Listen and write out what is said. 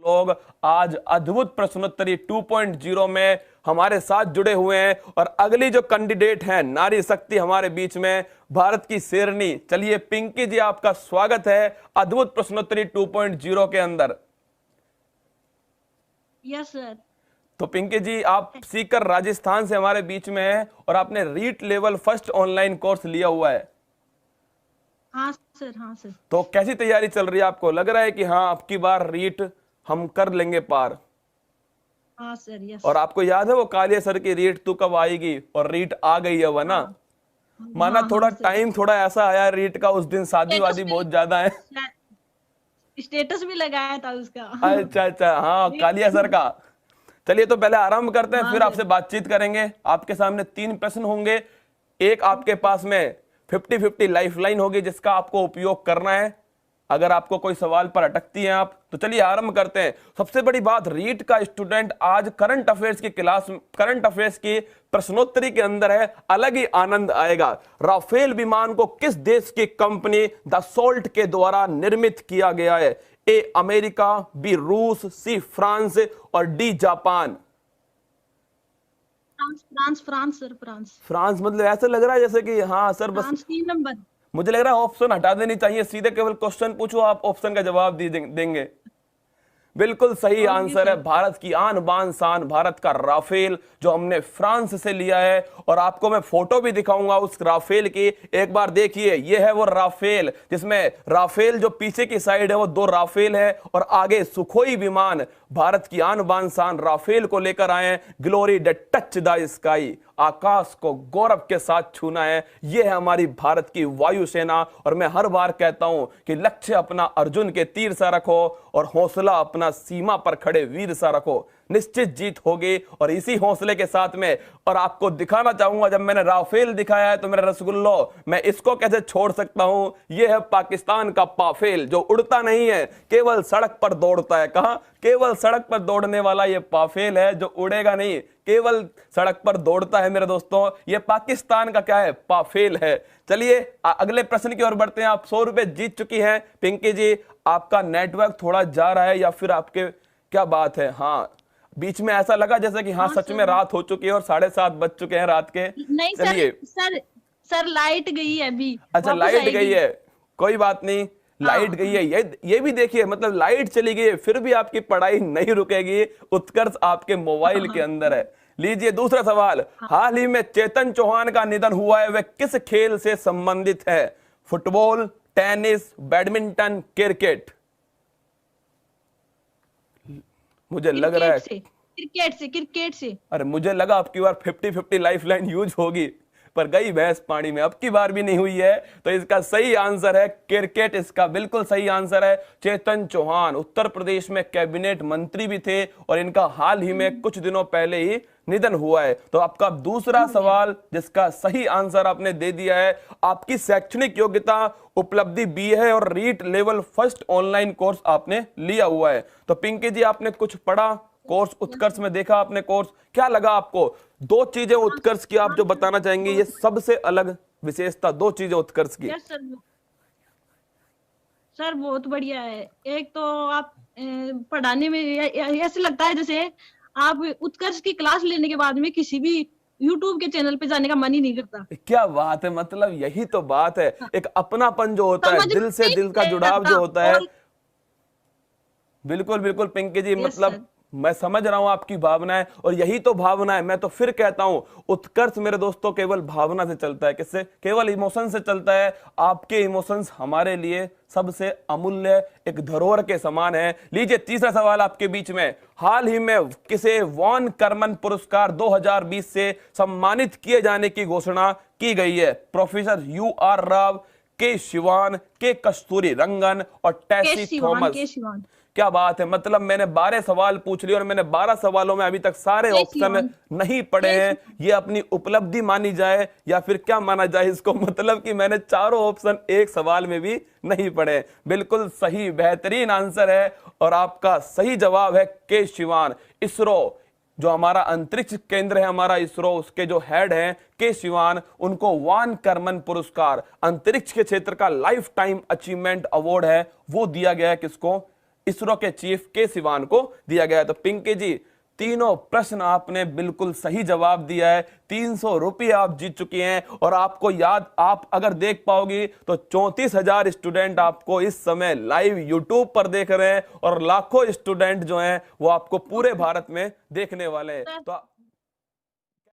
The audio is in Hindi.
लोग आज अद्भुत प्रश्नोत्तरी 2.0 में हमारे साथ जुड़े हुए हैं और अगली जो कैंडिडेट हैं नारी शक्ति हमारे बीच में, भारत की शेरनी। चलिए पिंकी जी, आपका स्वागत है अद्भुत प्रश्नोत्तरी 2.0 के अंदर। Yes sir. तो पिंकी जी, आप सीकर राजस्थान से हमारे बीच में हैं और आपने REET level first online course लिया हुआ है। हाँ सर, हाँ सर। तो कैसी तैयारी चल रही है? आपको लग रहा है कि हाँ अब की बार रीट हम कर लेंगे पार? हाँ सर, यस। और आपको याद है वो कालिया सर की रीट तू कब आएगी, और रीट आ गई है वह ना। हाँ माना हाँ थोड़ा हाँ सर। टाइम थोड़ा ऐसा आया रीट का, उस दिन शादी स्टेटस वादी भी बहुत ज्यादा है। स्टेटस भी लगाया था उसका। अच्छा अच्छा, हाँ कालिया सर का। चलिए तो पहले आरंभ करते हैं, हाँ फिर सर। आपसे बातचीत करेंगे। आपके सामने 3 प्रश्न होंगे। एक आपके पास में 50-50 लाइफलाइन होगी जिसका आपको उपयोग करना है अगर आपको कोई सवाल पर अटकती हैं आप। तो चलिए आरंभ करते हैं। सबसे बड़ी बात, रीट का स्टूडेंट आज करंट अफेयर्स की क्लास, करंट अफेयर्स की प्रश्नोत्तरी के अंदर है, अलग ही आनंद आएगा। राफेल विमान को किस देश की कंपनी दसॉल्ट के द्वारा निर्मित किया गया है? ए अमेरिका, बी रूस, सी फ्रांस और D Japan. France France France sir, France. France मतलब ऐसा लग रहा है जैसे कि हाँ सर, बस फ्रांस 3 नंबर। मुझे लग रहा है ऑप्शन हटा देनी चाहिए, सीधे केवल क्वेश्चन पूछो, आप ऑप्शन का जवाब देंगे। बिल्कुल सही ओके आंसर है। सर। भारत की आन बान शान, भारत का राफेल जो हमने फ्रांस से लिया है। और आपको मैं फोटो भी दिखाऊंगा उस राफेल की, एक बार देखिए। ये है वो राफेल जिसमें राफेल जो पीछे की साइड है वो 2 राफेल है और आगे सुखोई विमान। भारत की आन बान शान राफेल को लेकर आए हैं। Glory the touch the sky, आकाश को गौरव के साथ छूना है। यह है हमारी भारत की वायुसेना। और मैं हर बार कहता हूं कि लक्ष्य अपना अर्जुन के तीर सा रखो और हौसला अपना सीमा पर खड़े वीर सा रखो, निश्चित जीत होगी। और इसी हौसले के साथ में और आपको दिखाना चाहूंगा, जब मैंने राफेल दिखाया है तो मेरे रसगुल्लो, मैं इसको कैसे छोड़ सकता हूं। यह है पाकिस्तान का पाफेल जो उड़ता नहीं है, केवल सड़क पर दौड़ता है। कहां? केवल सड़क पर दौड़ने वाला यह पाफेल है जो उड़ेगा नहीं, केवल सड़क पर दौड़ता है। मेरे दोस्तों, यह पाकिस्तान का क्या है? पाफेल है। चलिए अगले प्रश्न की ओर बढ़ते हैं। आप 100 रुपए जीत चुकी हैं पिंकी जी। आपका नेटवर्क थोड़ा जा रहा है या फिर आपके क्या बात है? हाँ, बीच में ऐसा लगा जैसे कि हाँ हाँ सच में सर। रात हो चुकी है और 7:30 बज चुके हैं रात के। नहीं सर। चलिए, सर सर लाइट गई है अभी, अच्छा वापस लाइट गई आएगी। है, कोई बात नहीं। लाइट गई हाँ है, ये भी देखिए, मतलब लाइट चली गई है फिर भी आपकी पढ़ाई नहीं रुकेगी। उत्कर्ष आपके मोबाइल के हाँ अंदर है। लीजिए दूसरा सवाल। हाँ। हाल ही में चेतन चौहान का निधन हुआ है, वह किस खेल से संबंधित है? Football, tennis, badminton, cricket. मुझे लग रहा क्रिकेट है, से, क्रिकेट से, क्रिकेट से। अरे मुझे लगा अब की बार 50-50 लाइफलाइन यूज होगी, पर गई भैंस पानी में, अब की बार भी नहीं हुई है। तो इसका सही आंसर है क्रिकेट। इसका बिल्कुल सही आंसर है। चेतन चौहान उत्तर प्रदेश में कैबिनेट मंत्री भी थे और इनका हाल ही में कुछ दिनों पहले ही निधन हुआ है। तो आपका दूसरा सवाल जिसका सही आंसर आपने दे दिया है। आपकी शैक्षणिक योग्यता उपलब्धि बी है और REET level first online course आपने लिया हुआ है। तो पिंकी जी, आपने कुछ पढ़ा कोर्स उत्कर्ष में, देखा आपने कोर्स, क्या लगा आपको? 2 चीजें उत्कर्ष की आप जो बताना चाहेंगे, ये सबसे अलग विशेषता 2 चीजें उत्कर्ष की। Yes sir. सर बहुत बढ़िया है। एक तो आप पढ़ाने में ऐसे लगता है जैसे आप उत्कर्ष की क्लास लेने के बाद में किसी भी यूट्यूब के चैनल पे जाने का मन ही नहीं करता। क्या बात है, मतलब यही तो बात है। हाँ, एक अपनापन जो होता है, समझ में दिल से नहीं दिल का जुड़ाव लगता। जो होता है। और बिल्कुल बिल्कुल पिंकी जी, यस मतलब सर। मैं समझ रहा हूं आपकी भावनाएं, और यही तो भावना है। मैं तो फिर कहता हूं, उत्कर्ष मेरे दोस्तों केवल भावना से चलता है। किससे? केवल इमोशन से चलता है। आपके इमोशंस हमारे लिए सबसे अमूल्य, एक धरोहर के समान है। लीजिए तीसरा सवाल आपके बीच में। हाल ही में किसे वॉन करमन पुरस्कार 2020 से सम्मानित किए जाने की घोषणा की गई है? प्रोफेसर UR राव, के शिवान, के कस्तूरी रंगन और टेसी केशिवान, थॉमस। केशिवान। क्या बात है, मतलब मैंने 12 सवाल पूछ लिए और मैंने 12 सवालों में अभी तक सारे ऑप्शन केशिवान, नहीं पढ़े हैं। केशिवान। ये अपनी उपलब्धि मानी जाए या फिर क्या माना जाए इसको? मतलब कि मैंने चारों ऑप्शन एक सवाल में भी नहीं पढ़े। बिल्कुल सही, बेहतरीन आंसर है और आपका सही जवाब है के शिवान। इसरो जो हमारा अंतरिक्ष केंद्र है, हमारा इसरो, उसके जो हेड हैं के शिवान, उनको वान करमन पुरस्कार, अंतरिक्ष के क्षेत्र का लाइफ टाइम अचीवमेंट अवार्ड है, वो दिया गया है। किसको? इसरो के चीफ के सिवान को दिया गया है। तो पिंकी जी, तीनों प्रश्न आपने बिल्कुल सही जवाब दिया है। 300 रुपये आप जीत चुकी हैं। और आपको याद, आप अगर देख पाओगी तो 34,000 स्टूडेंट आपको इस समय लाइव यूट्यूब पर देख रहे हैं और लाखों स्टूडेंट जो हैं वो आपको पूरे भारत में देखने वाले हैं। तो